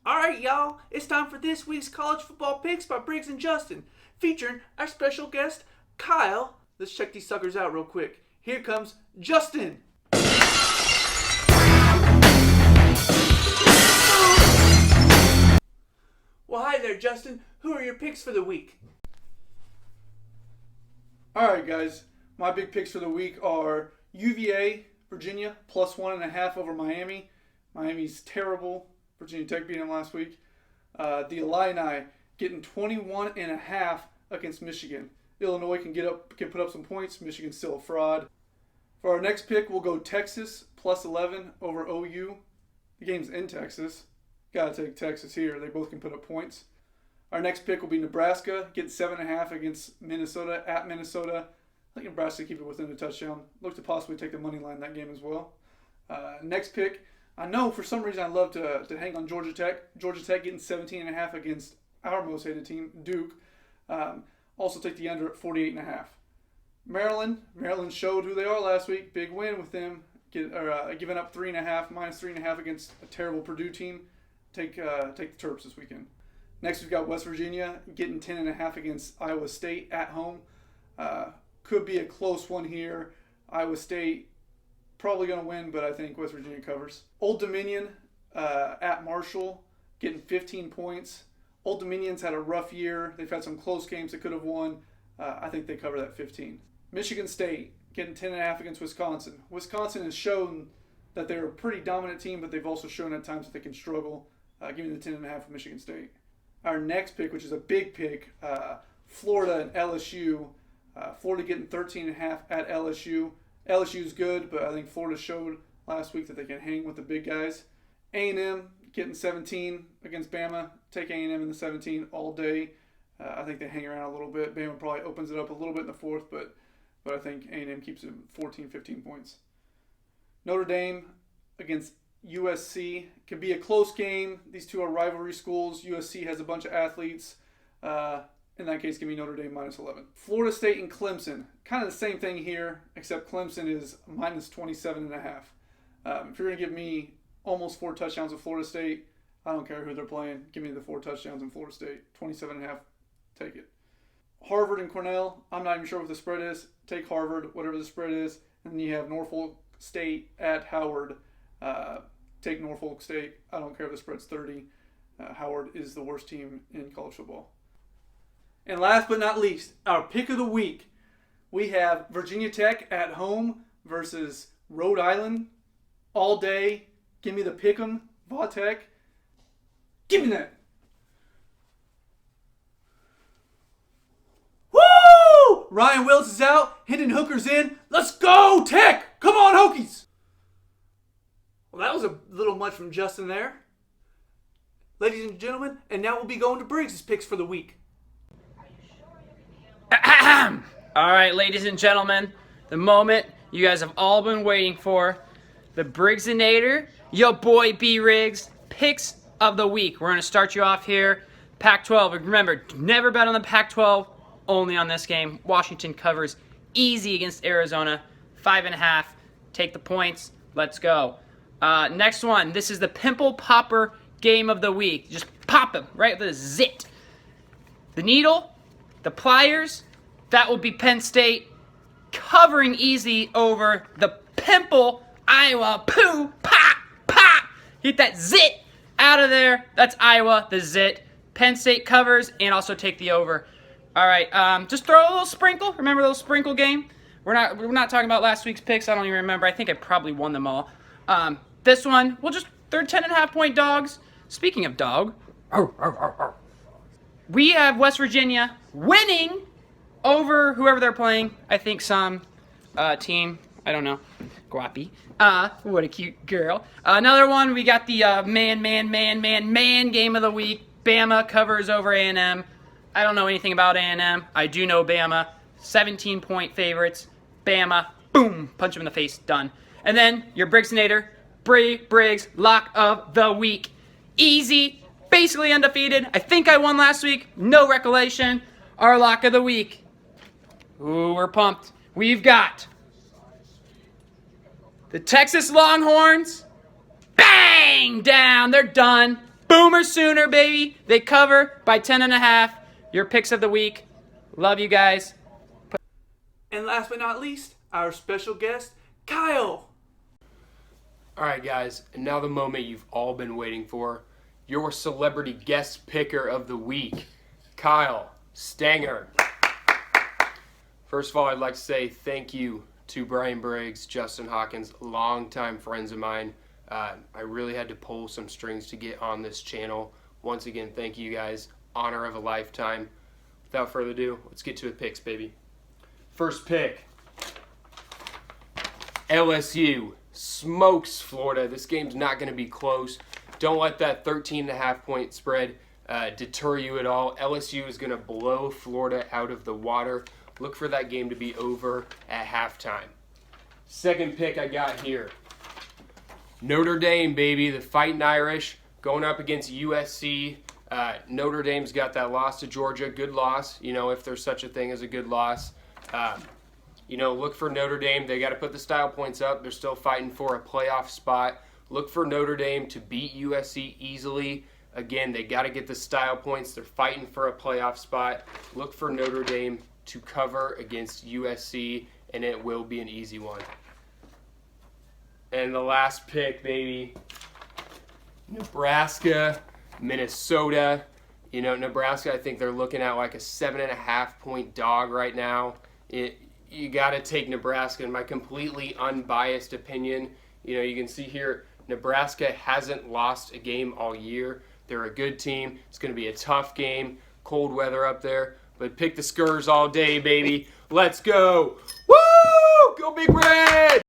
Alright, y'all, it's time for this week's college football picks by Briggs and Justin, featuring our special guest, Kyle. Let's check these suckers out real quick. Here comes Justin. Well, hi there, Justin. Who are your picks for the week? Alright, guys. My big picks for the week are UVA, Virginia, plus 1.5 over Miami. Miami's terrible. Virginia Tech beat them last week. The Illini getting 21.5 against Michigan. Illinois can put up some points. Michigan's still a fraud. For our next pick, we'll go Texas plus 11 over OU. The game's in Texas. Gotta take Texas here. They both can put up points. Our next pick will be Nebraska getting 7.5 against Minnesota at Minnesota. I think Nebraska keep it within a touchdown. Look to possibly take the money line that game as well. Next pick, I know for some reason I love to hang on Georgia Tech. Georgia Tech getting 17.5 against our most hated team, Duke. Also take the under at 48.5. Maryland showed who they are last week. Big win with them, giving up 3.5, minus 3.5 against a terrible Purdue team. Take the Terps this weekend. Next we've got West Virginia getting 10.5 against Iowa State at home. Could be a close one here. Iowa State probably going to win, but I think West Virginia covers. Old Dominion at Marshall getting 15 points. Old Dominion's had a rough year. They've had some close games they could have won. I think they cover that 15. Michigan State getting 10.5 against Wisconsin. Wisconsin has shown that they're a pretty dominant team, but they've also shown at times that they can struggle. Give me the 10.5 for Michigan State. Our next pick, which is a big pick, Florida and LSU. Florida getting 13.5 at LSU. LSU's good, but I think Florida showed last week that they can hang with the big guys. A&M getting 17 against Bama. Take A&M in the 17 all day. I think they hang around a little bit. Bama probably opens it up a little bit in the fourth, but I think A&M keeps it 14, 15 points. Notre Dame against USC can be a close game. These two are rivalry schools. USC has a bunch of athletes. In that case, give me Notre Dame minus 11. Florida State and Clemson. Kind of the same thing here, except Clemson is minus 27.5. If you're going to give me almost 4 touchdowns with Florida State, I don't care who they're playing. Give me the 4 touchdowns in Florida State. 27.5. Take it. Harvard and Cornell. I'm not even sure what the spread is. Take Harvard, whatever the spread is. And then you have Norfolk State at Howard. Take Norfolk State. I don't care if the spread's 30. Howard is the worst team in college football. And last but not least, our pick of the week. We have Virginia Tech at home versus Rhode Island all day. Give me the pick'em, Va-Tech. Give me that. Woo! Ryan Willis is out. Hendon Hooker's in. Let's go, Tech! Come on, Hokies! Well, that was a little much from Justin there. Ladies and gentlemen, and now we'll be going to Briggs' picks for the week. All right, ladies and gentlemen, the moment you guys have all been waiting for, the Briggsinator, yo boy B Riggs, picks of the week. We're going to start you off here. Pac-12. Remember, never bet on the Pac-12, only on this game. Washington covers easy against Arizona, 5.5. Take the points. Let's go. Next one. This is the Pimple Popper game of the week. Just pop him right with a zit. The needle, the pliers, that will be Penn State covering easy over the Pimple, Iowa. Poo, pop, pop. Get that zit out of there. That's Iowa, the zit. Penn State covers and also take the over. All right, just throw a little sprinkle. Remember the little sprinkle game? We're not talking about last week's picks. I don't even remember. I think I probably won them all. This one, they're 10.5 point dogs. Speaking of dog, we have West Virginia winning over whoever they're playing. I think some team. I don't know. Guapi. What a cute girl. Another one, we got the man game of the week. Bama covers over A&M. I don't know anything about A&M. I do know Bama. 17-point favorites. Bama. Boom. Punch him in the face. Done. And then your Briggsinator. Briggs lock of the week. Easy. Basically undefeated. I think I won last week. No recollection. Our lock of the week. Ooh, we're pumped. We've got the Texas Longhorns. Bang! Down. They're done. Boomer Sooner, baby. They cover by 10.5. Your picks of the week. Love you guys. And last but not least, our special guest, Kyle. All right, guys, and now the moment you've all been waiting for. Your celebrity guest picker of the week, Kyle Stanger. First of all, I'd like to say thank you to Brian Briggs, Justin Hawkins, longtime friends of mine. I really had to pull some strings to get on this channel. Once again, thank you guys. Honor of a lifetime. Without further ado, let's get to the picks, baby. First pick. LSU smokes Florida. This game's not going to be close. Don't let that 13.5 point spread deter you at all. LSU is going to blow Florida out of the water. Look for that game to be over at halftime. Second pick I got here. Notre Dame, baby. The Fighting Irish going up against USC. Notre Dame's got that loss to Georgia. Good loss, if there's such a thing as a good loss. Look for Notre Dame. They got to put the style points up. They're still fighting for a playoff spot. Look for Notre Dame to beat USC easily. Again, they got to get the style points. They're fighting for a playoff spot. Look for Notre Dame to cover against USC, and it will be an easy one. And the last pick, baby, Nebraska, Minnesota. Nebraska, I think they're looking at like a 7.5 point dog right now. You got to take Nebraska, in my completely unbiased opinion. You can see here, Nebraska hasn't lost a game all year. They're a good team. It's going to be a tough game. Cold weather up there. But pick the Skurs all day, baby. Let's go. Woo! Go Big Red!